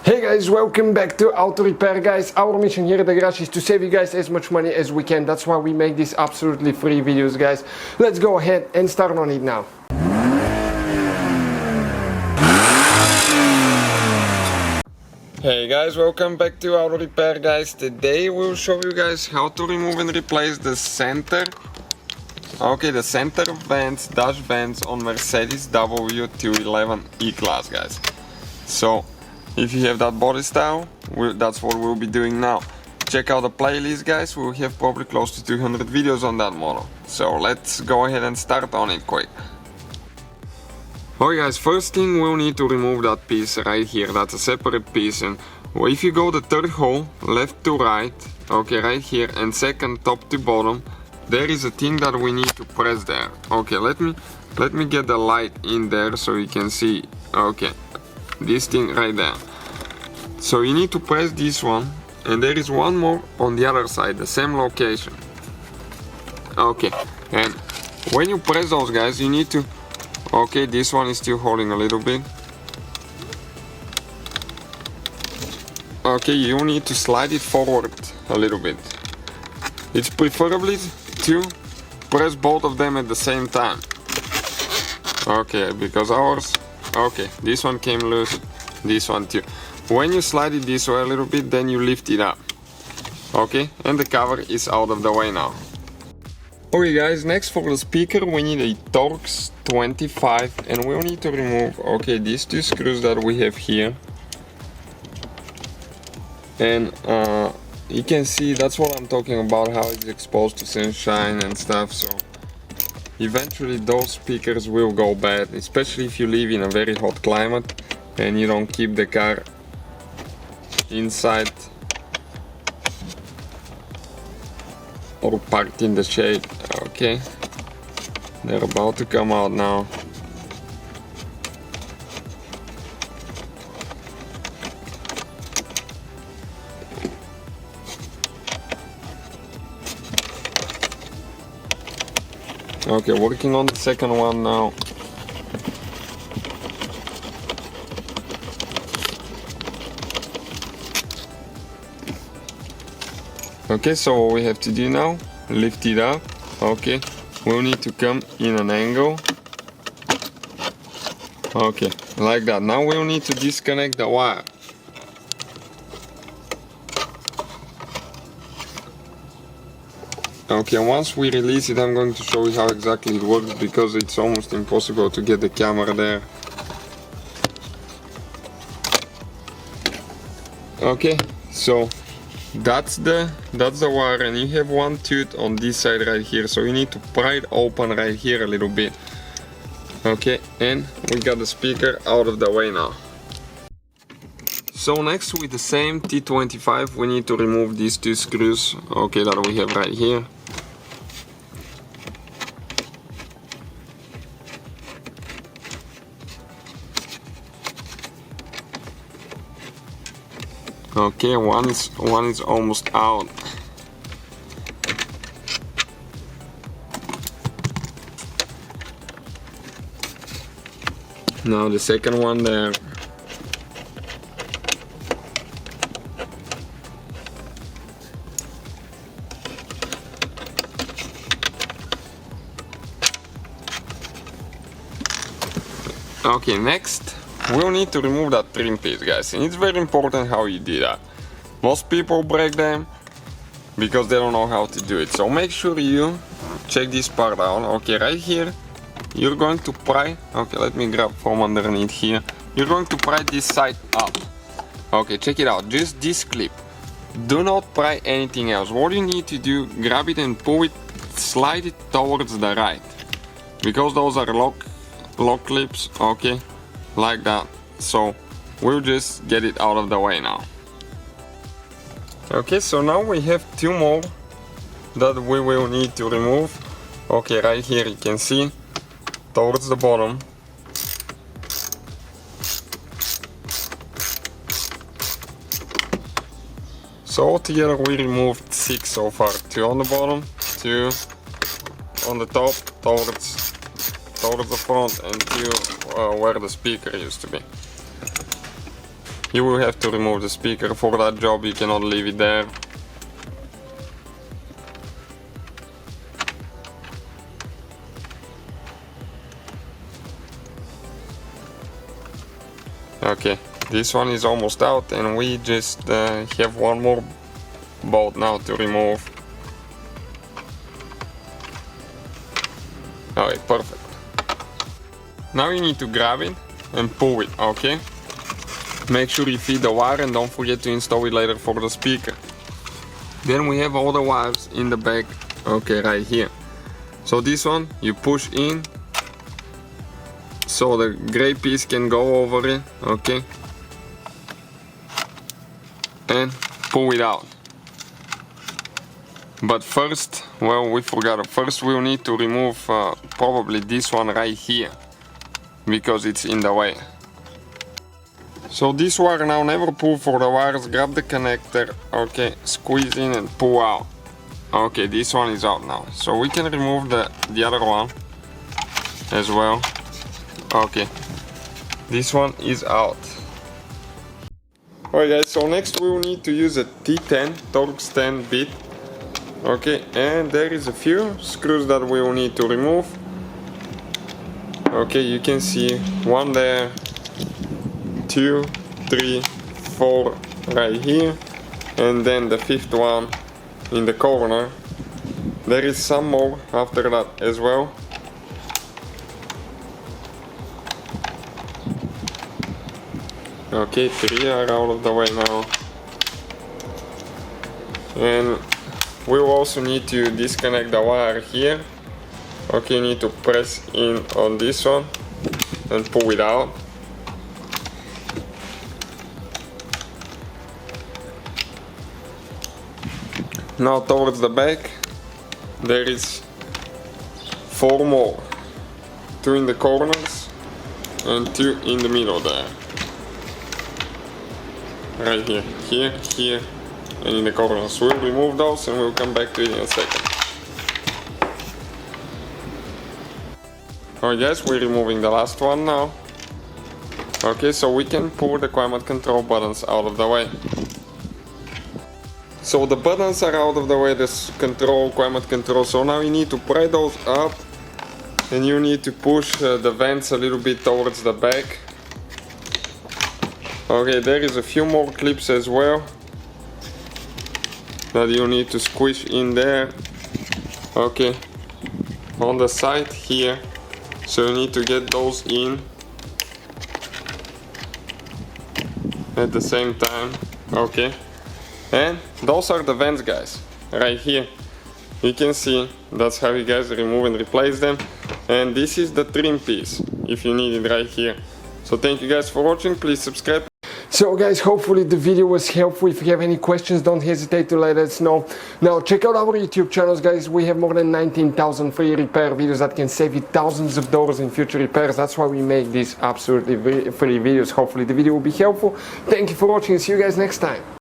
Hey guys, welcome back to Auto Repair guys. Our mission here at the garage is to save you guys as much money as we can. That's why we make these absolutely free videos guys. Let's go ahead and start on it now. Hey guys, welcome back to Auto Repair guys. Today we'll show you guys how to remove and replace the center vents, dash vents on Mercedes W211 E-Class guys. So if you have that body style, that's what we'll be doing now. Check out the playlist guys, we'll have probably close to 200 videos on that model. So let's go ahead and start on it quick. Okay guys, first thing we'll need to remove that piece right here. That's a separate piece, and if you go the third hole, left to right, okay, right here, and second top to bottom, there is a thing that we need to press there. Okay, let me get the light in there so you can see. Okay, this thing right there. So you need to press this one, and there is one more on the other side, the same location. Okay, and when you press those guys, you need to, okay, this one is still holding a little bit. Okay, you need to slide it forward a little bit. It's preferably to press both of them at the same time. Okay, because ours, okay, this one came loose, this one too. When you slide it this way a little bit, then you lift it up. Okay, and the cover is out of the way now. Okay guys, next for the speaker we need a Torx 25, and we'll need to remove, okay, these two screws that we have here. And you can see, that's what I'm talking about, how it's exposed to sunshine and stuff, so eventually those speakers will go bad, especially if you live in a very hot climate and you don't keep the car inside or parked in the shade. Okay, they're about to come out now. Okay, working on the second one now. Okay, so what we have to do now, lift it up. Okay, we'll need to come in an angle. Okay, like that. Now we'll need to disconnect the wire. Okay, once we release it, I'm going to show you how exactly it works, because it's almost impossible to get the camera there. Okay, so that's the wire, and you have one tooth on this side right here, so you need to pry it open right here a little bit. Okay, and we got the speaker out of the way now. So next, with the same T25, we need to remove these two screws, okay, that we have right here. Okay, one is almost out. Now the second one there. Okay, next we'll need to remove that trim piece guys, and it's very important how you do that. Most people break them because they don't know how to do it, so make sure you check this part out. Okay, right here you're going to pry, okay, let me grab from underneath here. You're going to pry this side up. Okay, check it out, just this clip. Do not pry anything else. What you need to do, grab it and pull it, slide it towards the right, because those are lock clips, okay, like that. So we'll just get it out of the way now. Okay, so now we have two more that we will need to remove. Okay, right here you can see towards the bottom. So altogether we removed 6 so far. 2 on the bottom, 2 on the top towards the front, and 2 where the speaker used to be. you will have to remove the speaker for that job, you cannot leave it there. Okay, this one is almost out, and we just have one more bolt now to remove. Alright, perfect. Now you need to grab it and pull it, okay? Make sure you feed the wire and don't forget to install it later for the speaker. Then we have all the wires in the back, okay, right here. So this one you push in so the gray piece can go over it, okay? And pull it out. But first, well, we forgot. First we'll need to remove probably this one right here, because it's in the way. So this wire now, never pull for the wires, grab the connector, okay, squeeze in and pull out. Okay, this one is out now. So we can remove the other one as well. Okay, this one is out. Alright guys, so next we will need to use a T10 torque stand bit. Okay, and there is a few screws that we will need to remove. Okay, you can see one there, 2, 3, 4 right here, and then the fifth one in the corner. There is some more after that as well. Okay, 3 are out of the way now. And we will also need to disconnect the wire here. Okay, you need to press in on this one and pull it out. Now towards the back there is 4 more. 2 in the corners and 2 in the middle there. Right here, here, and in the corners. We'll remove those and we'll come back to it in a second. Alright guys, we're removing the last one now. Okay, so we can pull the climate control buttons out of the way. So the buttons are out of the way, this control, climate control, so now you need to pry those up and you need to push the vents a little bit towards the back. Okay, there is a few more clips as well that you need to squish in there. Okay, on the side here, so you need to get those in at the same time. Okay, and those are the vents guys, right here. You can see that's how you guys remove and replace them, and this is the trim piece if you need it right here. So thank you guys for watching, please subscribe. So guys, hopefully the video was helpful. If you have any questions, don't hesitate to let us know. Now check out our YouTube channels guys, we have more than 19,000 free repair videos that can save you thousands of dollars in future repairs. That's why we make these absolutely free videos. Hopefully the video will be helpful. Thank you for watching, see you guys next time.